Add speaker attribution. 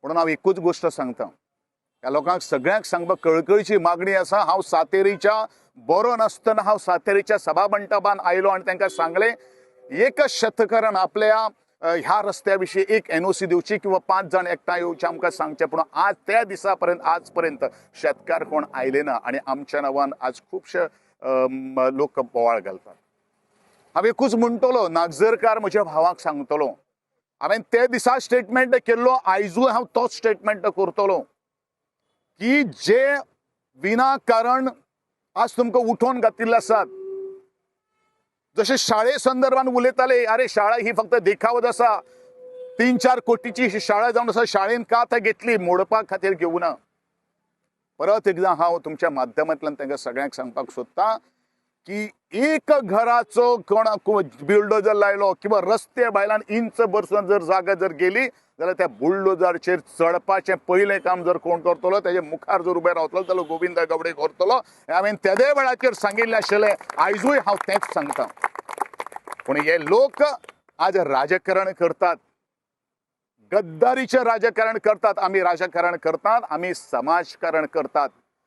Speaker 1: म्हणून हांव एकूच गोष्ट सांगता, ह्या लोकांक सगळ्यांक सांगपाक कळकळीची मागणी आसा। हांव सातेरीच्या बरो नासतना हांव सातेरीच्या सभा मंडपान आयलो आनी तांकां सांगलें एकच शेतकारान आपल्या ह्या रस्त्या विशीं एक एनओसी दिवची किंवा 5 जाण एकठांय येवचे आमकां सांगचे, पूण आज त्या दिसा पर्यंत आज पर्यंत शेतकार कोण आयले ना आनी आमच्या नांवान आज खुबशे लोक बोवाळ घालतात। हांव एकूच म्हणटलो, नागजरकार म्हज्या भावाक सांगतलो, हांवें ते दिसा स्टेटमेंट केल्लो, आयजूय हांव तोच स्टेटमेंट करतलो की जे विनाकारण आज तुमकां उठोवन घातिल्ले आसात। जशे शाळे संदर्भात उलयताले, अरे शाळा ही फक्त देखावत आसा, 3-4 कोटीची शाळा जावन आसा, शाळेन का आतां घेतली, मोडपा खातीर घेवना। परत एकदां हांव तुमच्या माध्यमांतल्यान तांकां सगळ्यांक सांगपाक सोदतां की एक घराचो कोणाक बुलडोजर लायलो किंवा रस्ते भायल्यान इंच बरसून जर जागा जर गेली जाल्यार त्या बुलडोजराचेर चडपाचें पयलें काम जर कोण करतलो, तेजे मुखार जर उबे रावतलो जाल्यार गोविंद गावडे करतलो। हांवें तेदे वेळाचेर सांगिल्लें आशिल्लें, आयजूय हांव तेंच सांगतां। पूण हे लोक आज राजकारण करतात, गद्दारीचें राजकारण करतात। आमी राजकारण करतात, आमी समाजकारण करतात।